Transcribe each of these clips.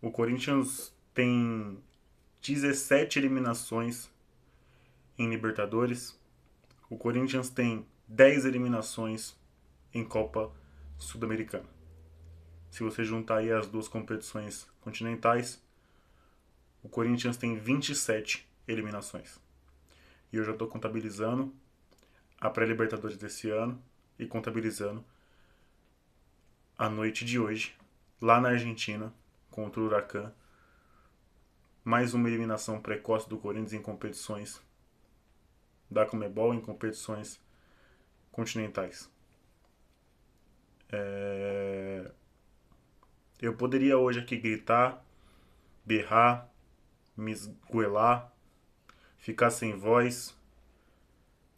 O Corinthians tem 17 eliminações em Libertadores. O Corinthians tem 10 eliminações em Copa Sul-Americana. Se você juntar aí as duas competições continentais, o Corinthians tem 27 eliminações. E eu já estou contabilizando a pré-Libertadores desse ano e contabilizando a noite de hoje, lá na Argentina, contra o Huracan. Mais uma eliminação precoce do Corinthians em competições da Conmebol, em competições continentais. Eu poderia hoje aqui gritar, berrar, me esgoelar, ficar sem voz,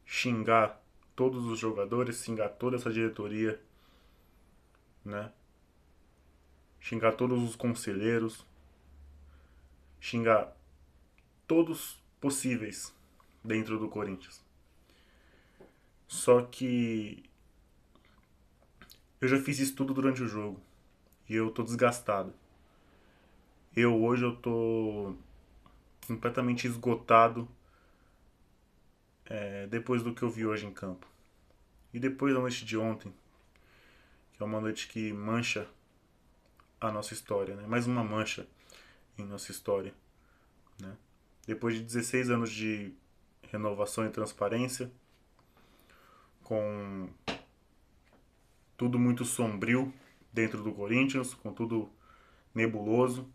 xingar todos os jogadores, xingar toda essa diretoria, né? Xingar todos os conselheiros, xingar todos possíveis dentro do Corinthians. Só que eu já fiz isso tudo durante o jogo e eu tô desgastado. Hoje eu tô completamente esgotado depois do que eu vi hoje em campo. E depois da noite de ontem, que é uma noite que mancha a nossa história, né? Mais uma mancha em nossa história, né? Depois de 16 anos de renovação e transparência, com tudo muito sombrio dentro do Corinthians, com tudo nebuloso,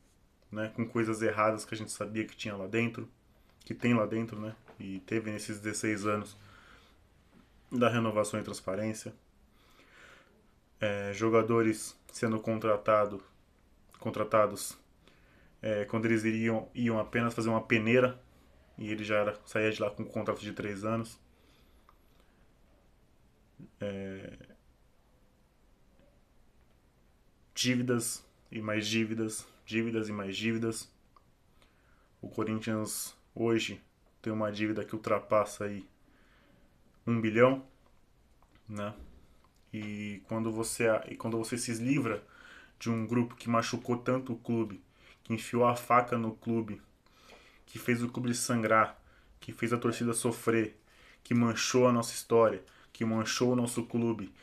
né? Com coisas erradas que a gente sabia que tinha lá dentro, que tem lá dentro, né? E teve nesses 16 anos da renovação e transparência. Jogadores sendo contratados quando eles iam apenas fazer uma peneira e ele saía de lá com um contrato de 3 anos. Dívidas e mais dívidas, dívidas e mais dívidas. O Corinthians hoje tem uma dívida que ultrapassa aí 1 bilhão, né? E quando você se livra de um grupo que machucou tanto o clube, que enfiou a faca no clube, que fez o clube sangrar, que fez a torcida sofrer, que manchou a nossa história, que manchou o nosso clube,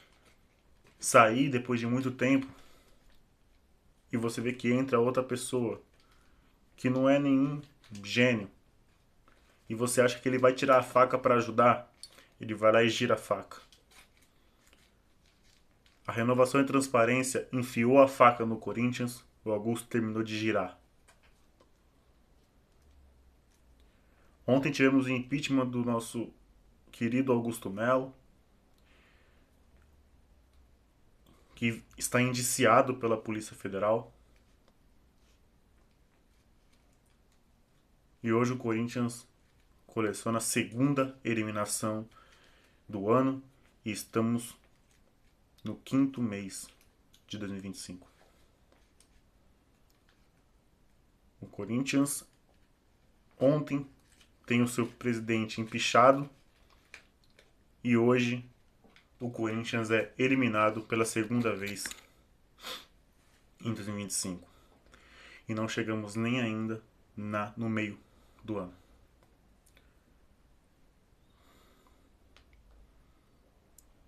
sair depois de muito tempo e você vê que entra outra pessoa que não é nenhum gênio e você acha que ele vai tirar a faca para ajudar, ele vai lá e gira a faca. A renovação e transparência enfiou a faca no Corinthians, o Augusto terminou de girar. Ontem tivemos o impeachment do nosso querido Augusto Melo, que está indiciado pela Polícia Federal. E hoje o Corinthians coleciona a segunda eliminação do ano e estamos no quinto mês de 2025. O Corinthians ontem tem o seu presidente empichado e hoje o Corinthians é eliminado pela segunda vez em 2025. E não chegamos nem ainda no meio do ano.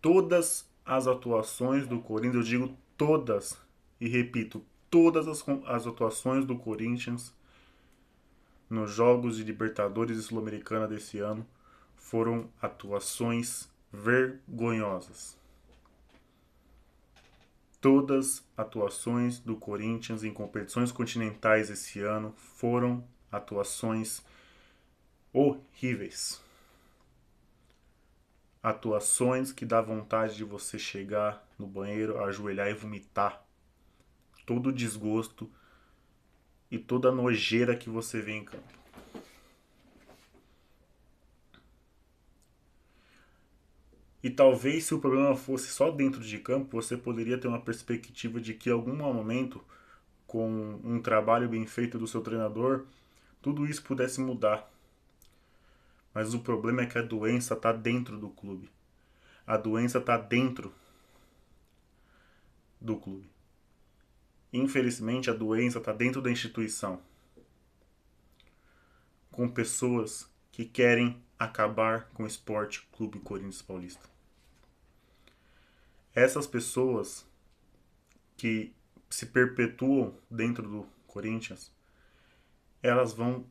Todas as atuações do Corinthians, eu digo todas, e repito, todas as atuações do Corinthians nos jogos de Libertadores e Sul-Americana desse ano foram atuações vergonhosas. Todas as atuações do Corinthians em competições continentais esse ano foram atuações horríveis. Atuações que dá vontade de você chegar no banheiro, ajoelhar e vomitar. Todo o desgosto e toda a nojeira que você vê em campo. E talvez se o problema fosse só dentro de campo, você poderia ter uma perspectiva de que em algum momento, com um trabalho bem feito do seu treinador, tudo isso pudesse mudar. Mas o problema é que a doença está dentro do clube. A doença está dentro do clube. Infelizmente, a doença está dentro da instituição, com pessoas que querem acabar com o Esporte Clube Corinthians Paulista. Essas pessoas que se perpetuam dentro do Corinthians, elas vão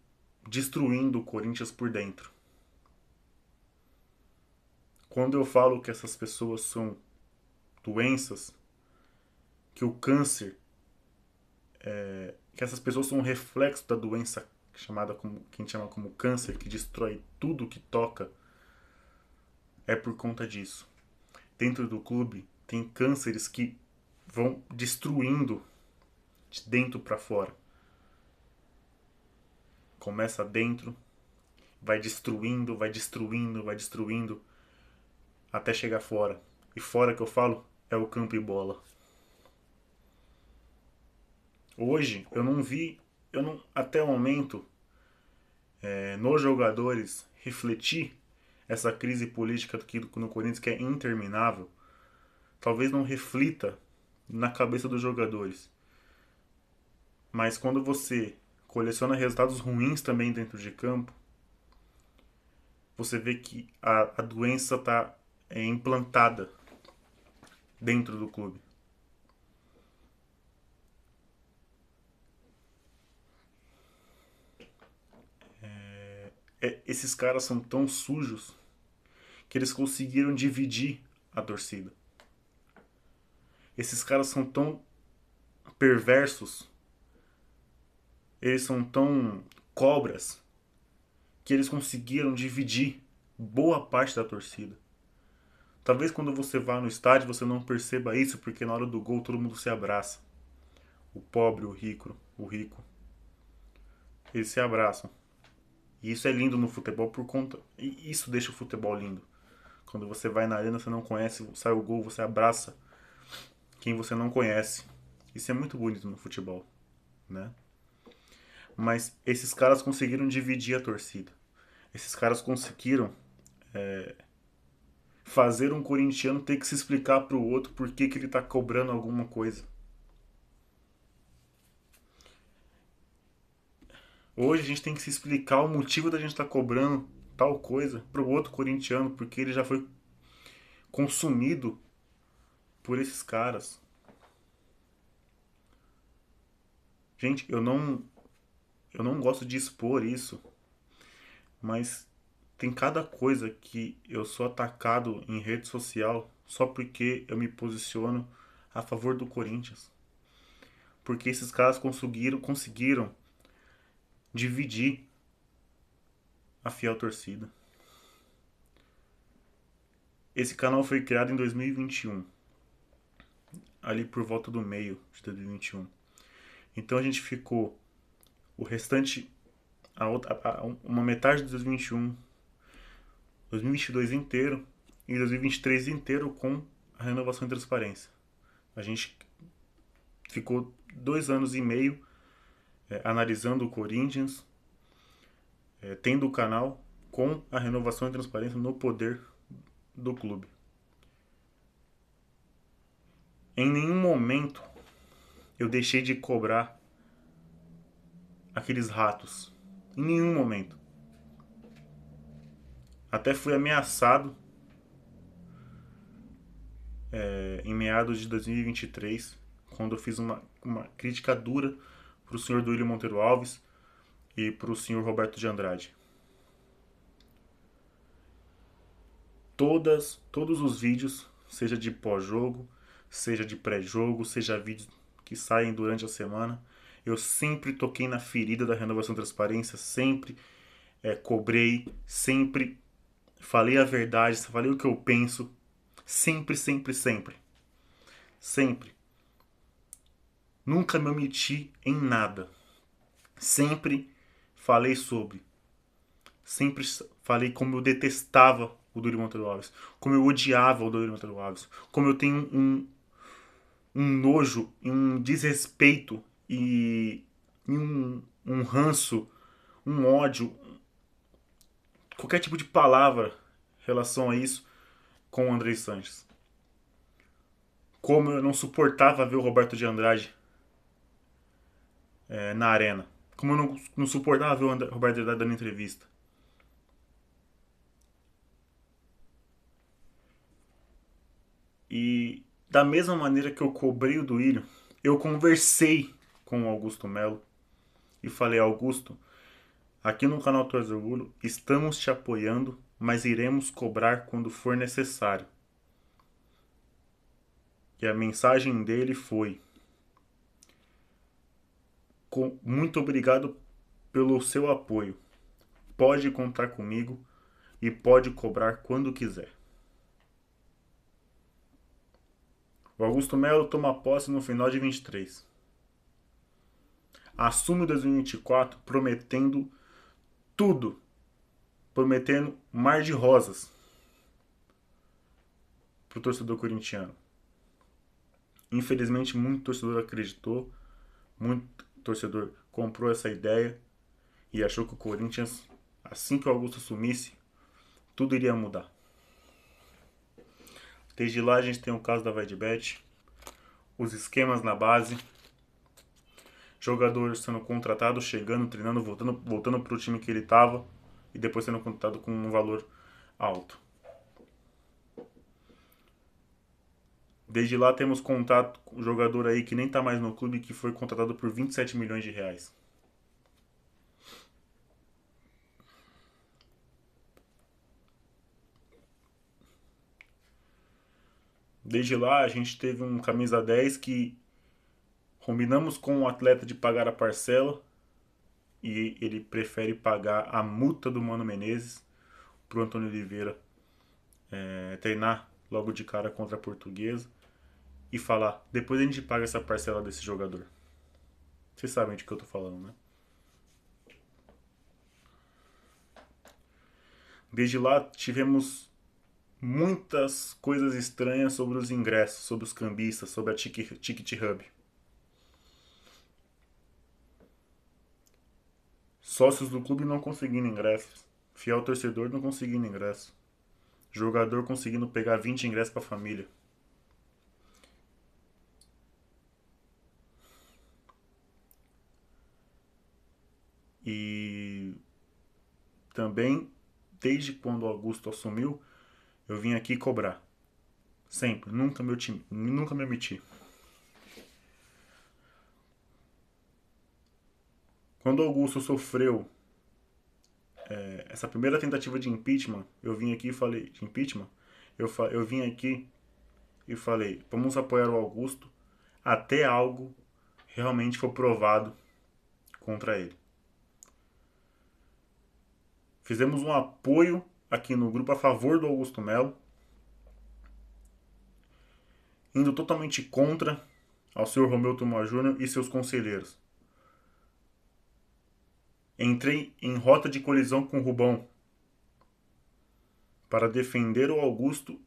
destruindo o Corinthians por dentro. Quando eu falo que essas pessoas são doenças, que o câncer, que essas pessoas são um reflexo da doença chamada como, que a gente chama como câncer, que destrói tudo que toca, é por conta disso. Dentro do clube tem cânceres que vão destruindo de dentro para fora. Começa dentro, vai destruindo, vai destruindo, vai destruindo, até chegar fora. E fora que eu falo é o campo e bola. Hoje eu não até o momento, nos jogadores refletir essa crise política aqui no Corinthians que é interminável. Talvez não reflita na cabeça dos jogadores. Mas quando você coleciona resultados ruins também dentro de campo, você vê que a doença está implantada dentro do clube. Esses caras são tão sujos que eles conseguiram dividir a torcida. Esses caras são tão perversos, eles são tão cobras, que eles conseguiram dividir boa parte da torcida. Talvez quando você vá no estádio você não perceba isso, porque na hora do gol todo mundo se abraça. O pobre, o rico. Eles se abraçam. E isso é lindo no futebol por conta. E isso deixa o futebol lindo. Quando você vai na arena, você não conhece, sai o gol, você abraça quem você não conhece. Isso é muito bonito no futebol, né? Mas esses caras conseguiram dividir a torcida. Esses caras conseguiram fazer um corintiano ter que se explicar pro outro por que ele tá cobrando alguma coisa. Hoje a gente tem que se explicar o motivo da gente estar cobrando tal coisa pro outro corintiano, porque ele já foi consumido por esses caras. Gente, eu não gosto de expor isso, mas tem cada coisa que eu sou atacado em rede social só porque eu me posiciono a favor do Corinthians. Porque esses caras conseguiram dividir a fiel torcida. Esse canal foi criado em 2021, ali por volta do meio de 2021. Então a gente ficou o restante, uma metade de 2021, 2022 inteiro e 2023 inteiro com a renovação e transparência. A gente ficou 2 anos e meio analisando o Corinthians, tendo o canal com a renovação e transparência no poder do clube. Em nenhum momento eu deixei de cobrar aqueles ratos. Em nenhum momento. Até fui ameaçado em meados de 2023, quando eu fiz uma crítica dura para o senhor Duílio Monteiro Alves e para o senhor Roberto de Andrade. Todos os vídeos, seja de pós-jogo, seja de pré-jogo, seja vídeos que saem durante a semana, eu sempre toquei na ferida da renovação e transparência, sempre cobrei, sempre falei a verdade, falei o que eu penso, sempre, sempre, sempre. Sempre. Nunca me omiti em nada. Sempre falei sobre. Sempre falei como eu detestava o Duílio Monteiro Alves, como eu odiava o Duílio Monteiro Alves, como eu tenho um nojo, um desrespeito e um ranço, um ódio, qualquer tipo de palavra em relação a isso com o André Sanches. Como eu não suportava ver o Roberto de Andrade na arena. Como eu não suportava ver o Roberto Andrade dando entrevista. E da mesma maneira que eu cobrei o Duílio, eu conversei com o Augusto Melo e falei: Augusto, aqui no canal Torres Orgulho estamos te apoiando, mas iremos cobrar quando for necessário. E a mensagem dele foi: muito obrigado pelo seu apoio. Pode contar comigo e pode cobrar quando quiser. O Augusto Melo toma posse no final de 23. Assume 2024 prometendo tudo. Prometendo mar de rosas pro torcedor corintiano. Infelizmente, muito torcedor acreditou, muito torcedor comprou essa ideia e achou que o Corinthians, assim que o Augusto assumisse, tudo iria mudar. Desde lá a gente tem o caso da Vaidbet, os esquemas na base, jogador sendo contratado, chegando, treinando, voltando pro time que ele estava e depois sendo contratado com um valor alto. Desde lá temos contato com um jogador aí que nem está mais no clube, que foi contratado por 27 milhões de reais. Desde lá a gente teve um camisa 10 que combinamos com o atleta de pagar a parcela e ele prefere pagar a multa do Mano Menezes pro Antônio Oliveira treinar logo de cara contra a Portuguesa e falar: depois a gente paga essa parcela desse jogador. Vocês sabem de que eu tô falando, né? Desde lá tivemos muitas coisas estranhas sobre os ingressos, sobre os cambistas, sobre a Ticket Hub. Sócios do clube não conseguindo ingressos. Fiel torcedor não conseguindo ingresso. Jogador conseguindo pegar 20 ingressos para a família. E também, desde quando o Augusto assumiu, eu vim aqui cobrar. Sempre. Nunca me omiti. Quando o Augusto sofreu essa primeira tentativa de impeachment, eu vim aqui e falei: de impeachment? Eu vim aqui e falei: vamos apoiar o Augusto até algo realmente for provado contra ele. Fizemos um apoio aqui no grupo a favor do Augusto Melo, indo totalmente contra ao senhor Romeu Tomás Júnior e seus conselheiros. Entrei em rota de colisão com o Rubão para defender o Augusto,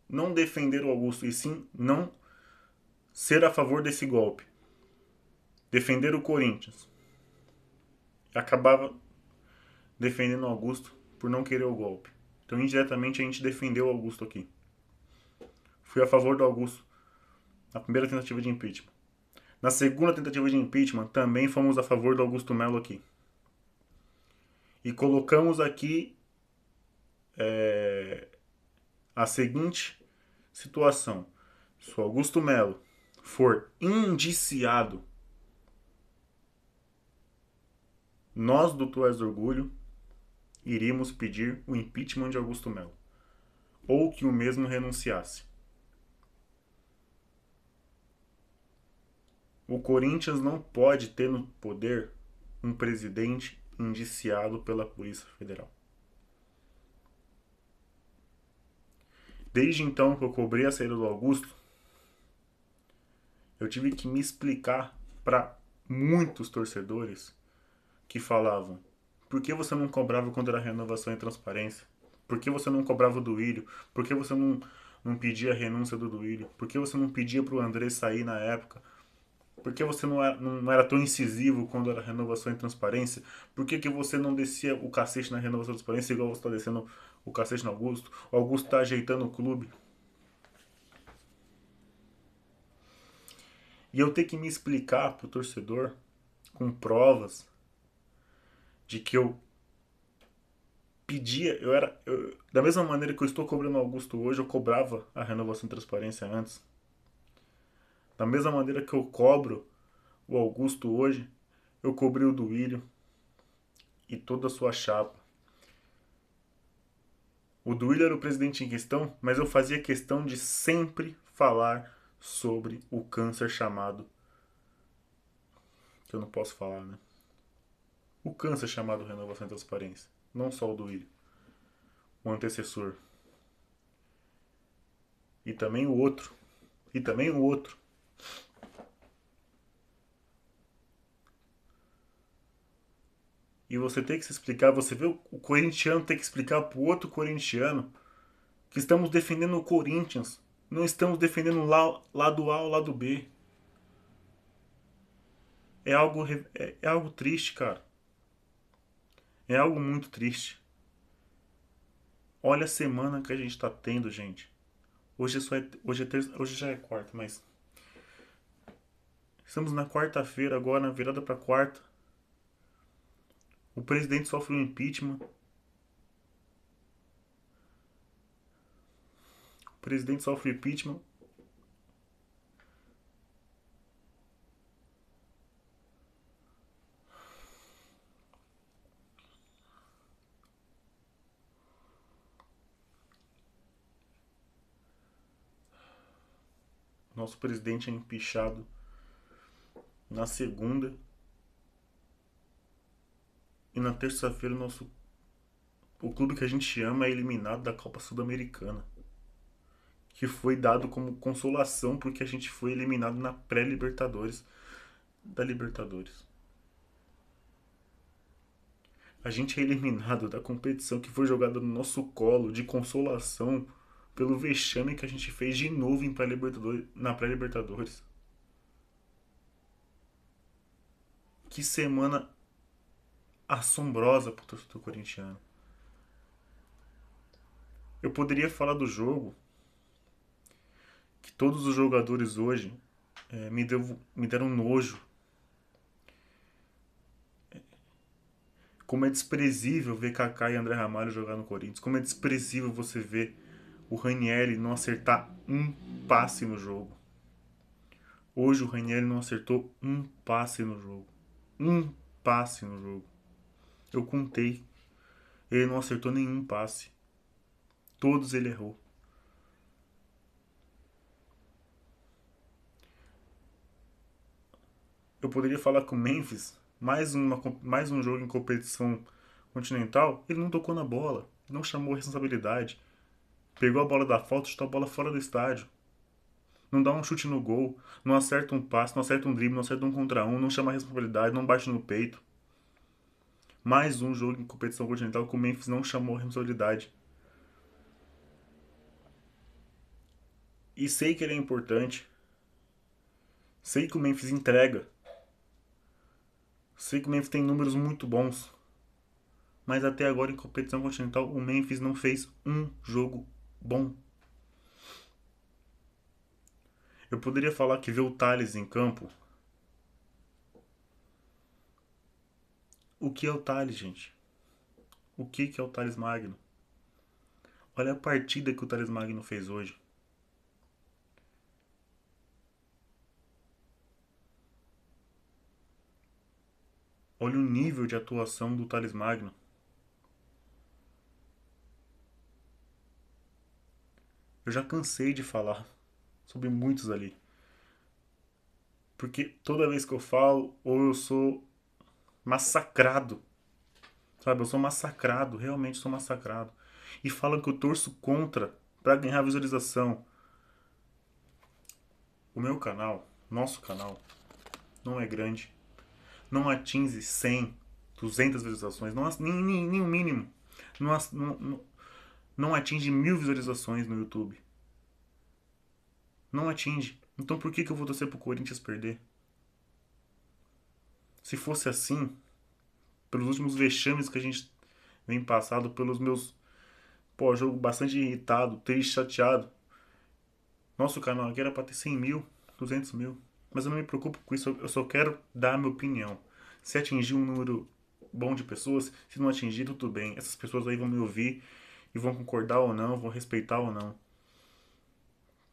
não defender o Augusto, e sim não ser a favor desse golpe. Defender o Corinthians. Acabava defendendo o Augusto por não querer o golpe. Então, indiretamente, a gente defendeu o Augusto aqui. Fui a favor do Augusto na primeira tentativa de impeachment. Na segunda tentativa de impeachment, também fomos a favor do Augusto Melo aqui. E colocamos aqui a seguinte situação: se o Augusto Melo for indiciado, nós do Tués do Orgulho iríamos pedir o impeachment de Augusto Melo, ou que o mesmo renunciasse. O Corinthians não pode ter no poder um presidente indiciado pela Polícia Federal. Desde então que eu cobrei a saída do Augusto, eu tive que me explicar para muitos torcedores que falavam: por que você não cobrava quando era renovação e transparência? Por que você não cobrava o Duílio? Por que você não pedia a renúncia do Duílio? Por que você não pedia para o André sair na época? Por que você não era tão incisivo quando era renovação e transparência? Por que você não descia o cacete na renovação e transparência igual você está descendo o cacete no Augusto? O Augusto está ajeitando o clube. E eu ter que me explicar pro torcedor com provas de que eu pedia, da mesma maneira que eu estou cobrando o Augusto hoje, eu cobrava a renovação e transparência antes. Da mesma maneira que eu cobro o Augusto hoje, eu cobrei o Duílio e toda a sua chapa. O Duílio era o presidente em questão, mas eu fazia questão de sempre falar sobre o câncer chamado, que eu não posso falar, né? O câncer chamado renovação e transparência. Não só o Duílio. O antecessor. E também o outro. E também o outro. E você tem que se explicar, você vê o corintiano tem que explicar pro outro corintiano que estamos defendendo o Corinthians. Não estamos defendendo lado A ou lado B. É algo triste, cara. É algo muito triste. Olha a semana que a gente tá tendo, gente. Hoje é terça, hoje já é quarta, mas estamos na quarta-feira agora, na virada pra quarta. O presidente sofre um impeachment. O presidente sofre impeachment. Nosso presidente é empichado na segunda. E na terça-feira o clube que a gente ama é eliminado da Copa Sul-Americana. Que foi dado como consolação porque a gente foi eliminado na pré-Libertadores da Libertadores. A gente é eliminado da competição que foi jogada no nosso colo de consolação pelo vexame que a gente fez de novo na pré-Libertadores. Que semana assombrosa pro torcedor corintiano. Eu poderia falar do jogo que todos os jogadores hoje me deram nojo. Como é desprezível ver Kaká e André Ramalho jogar no Corinthians. Como é desprezível você ver o Ranieri não acertar um passe no jogo. Hoje o Ranieri não acertou um passe no jogo. Um passe no jogo. Eu contei. Ele não acertou nenhum passe. Todos ele errou. Eu poderia falar com o Memphis, mais um jogo em competição continental, ele não tocou na bola, não chamou responsabilidade. Pegou a bola da falta e chutou a bola fora do estádio. Não dá um chute no gol, não acerta um passe, não acerta um drible, não acerta um contra um, não chama responsabilidade, não bate no peito. Mais um jogo em competição continental que o Memphis não chamou responsabilidade. E sei que ele é importante. Sei que o Memphis entrega. Sei que o Memphis tem números muito bons. Mas até agora em competição continental o Memphis não fez um jogo bom. Eu poderia falar que ver o Thales em campo. O que é o Thales, gente? O que é o Thales Magno? Olha a partida que o Thales Magno fez hoje. Olha o nível de atuação do Thales Magno. Eu já cansei de falar sobre muitos ali. Porque toda vez que eu falo, ou eu sou massacrado. Sabe, eu sou massacrado, realmente sou massacrado. E falam que eu torço contra para ganhar visualização. O meu canal, nosso canal, não é grande. Não atinge 100, 200 visualizações, não, nem o mínimo. Não atinge 1000 visualizações no YouTube. Não atinge. Então por que eu vou torcer pro Corinthians perder? Se fosse assim, pelos últimos vexames que a gente vem passado, pelos meus. Pô, jogo bastante irritado, triste, chateado. Nosso canal aqui era pra ter 100 mil, 200 mil. Mas eu não me preocupo com isso, eu só quero dar a minha opinião. Se atingir um número bom de pessoas, se não atingir, tudo bem. Essas pessoas aí vão me ouvir e vão concordar ou não, vão respeitar ou não.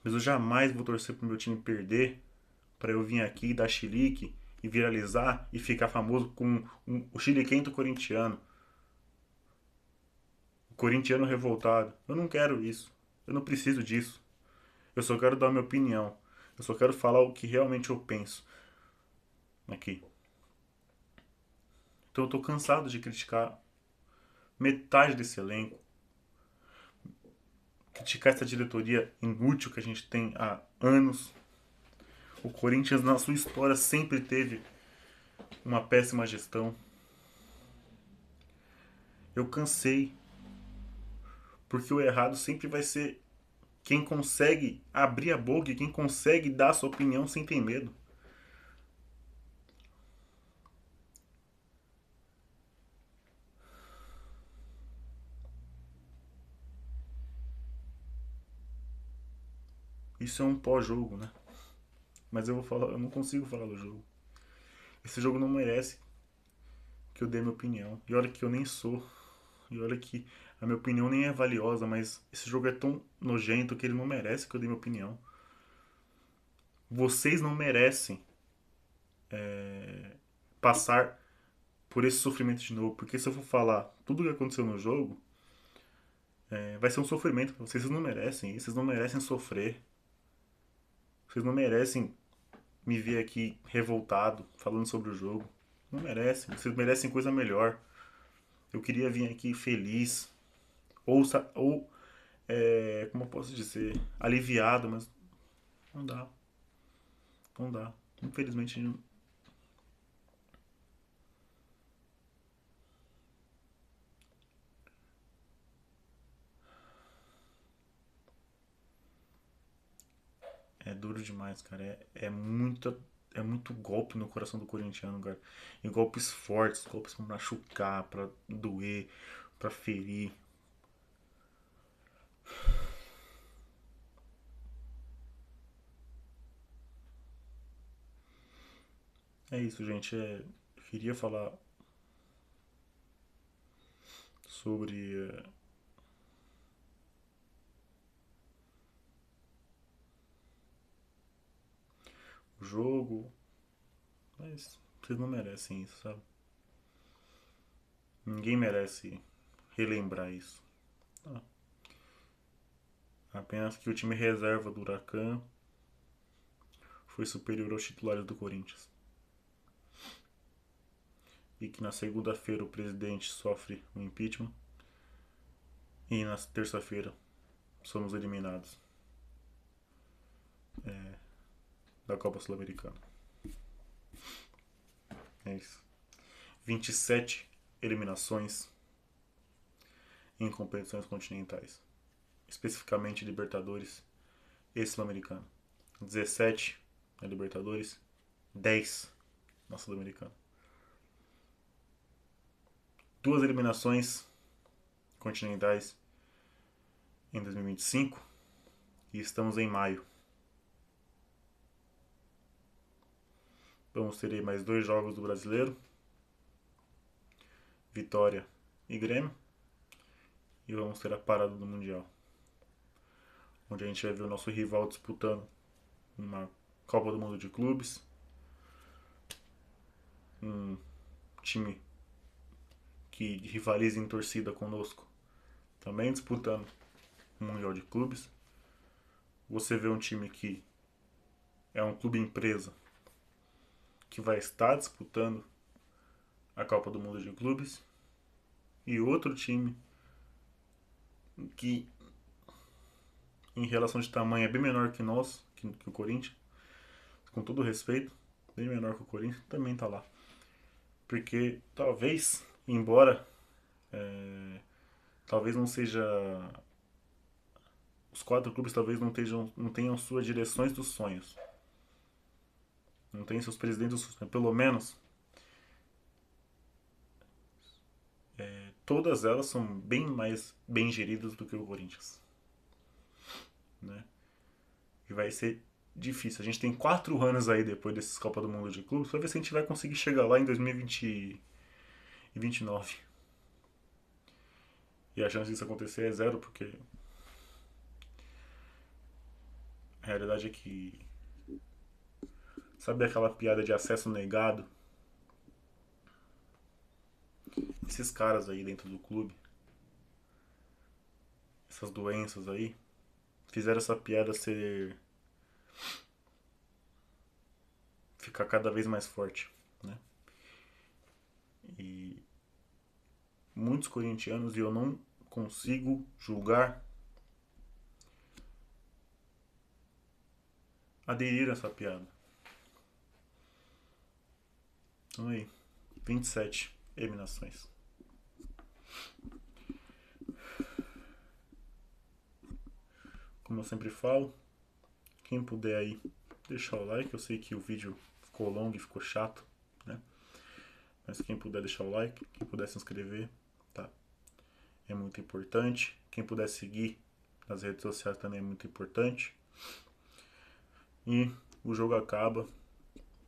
Mas eu jamais vou torcer pro meu time perder para eu vir aqui dar chilique e viralizar e ficar famoso com o chiliquento corintiano. O corintiano revoltado. Eu não quero isso. Eu não preciso disso. Eu só quero dar minha opinião. Eu só quero falar o que realmente eu penso aqui. Então eu tô cansado de criticar metade desse elenco, criticar essa diretoria inútil que a gente tem há anos. O Corinthians, na sua história, sempre teve uma péssima gestão. Eu cansei, porque o errado sempre vai ser quem consegue abrir a boca e quem consegue dar a sua opinião sem ter medo. Isso é um pós-jogo, né? Mas eu vou falar, eu não consigo falar do jogo. Esse jogo não merece que eu dê minha opinião. E olha que eu nem sou. E olha que a minha opinião nem é valiosa, mas esse jogo é tão nojento que ele não merece que eu dê minha opinião. Vocês não merecem passar por esse sofrimento de novo. Porque se eu for falar tudo o que aconteceu no jogo, vai ser um sofrimento pra vocês. Vocês não merecem isso. Vocês não merecem sofrer. Vocês não merecem me ver aqui revoltado falando sobre o jogo. Não merecem. Vocês merecem coisa melhor. Eu queria vir aqui feliz. Ou como eu posso dizer? Aliviado, mas não dá. Não dá. Infelizmente não. É duro demais, cara. É muito golpe no coração do corintiano, cara. E golpes fortes, golpes pra machucar, pra doer, pra ferir. É isso, gente. Eu queria falar sobre o jogo, mas vocês não merecem isso, sabe? Ninguém merece relembrar isso. Ah, apenas que o time reserva do Huracan foi superior aos titulares do Corinthians. E que na segunda-feira o presidente sofre um impeachment e na terça-feira somos eliminados da Copa Sul-Americana. É isso. 27 eliminações em competições continentais, especificamente Libertadores e Sul-Americana. 17 na Libertadores, 10 na Sul-Americana. Duas eliminações continentais em 2025 e estamos em maio. Vamos ter aí mais dois jogos do Brasileiro, Vitória e Grêmio, e vamos ter a parada do Mundial, onde a gente vai ver o nosso rival disputando uma Copa do Mundo de Clubes, um time que rivaliza em torcida conosco também disputando o Mundial de Clubes. Você vê um time que é um clube empresa que vai estar disputando a Copa do Mundo de Clubes e outro time que em relação de tamanho é bem menor que nós, que o Corinthians, com todo respeito, bem menor que o Corinthians, também tá lá. Porque talvez, embora talvez não seja. Os quatro clubes talvez não tenham suas direções dos sonhos. Não tenham seus presidentes dos sonhos. Pelo menos todas elas são bem mais bem geridas do que o Corinthians. Né? E vai ser difícil. A gente tem 4 anos aí depois desses Copa do Mundo de clubes pra ver se a gente vai conseguir chegar lá em 2020 e 29. E a chance disso acontecer é zero, porque a realidade é que. Sabe aquela piada de acesso negado? Esses caras aí dentro do clube, essas doenças aí, fizeram essa piada ser. Ficar cada vez mais forte, né? E muitos corintianos, e eu não consigo julgar, aderiram a essa piada. Então aí, 27 eliminações. Como eu sempre falo, quem puder aí deixar o like, eu sei que o vídeo ficou longo e ficou chato, né? Mas quem puder deixar o like, quem puder se inscrever, tá? É muito importante. Quem puder seguir nas redes sociais também é muito importante. E o jogo acaba,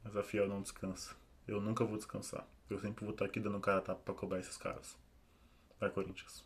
mas a Fiel não descansa. Eu nunca vou descansar. Eu sempre vou estar aqui dando cara a tapa pra cobrar esses caras. Vai, Corinthians.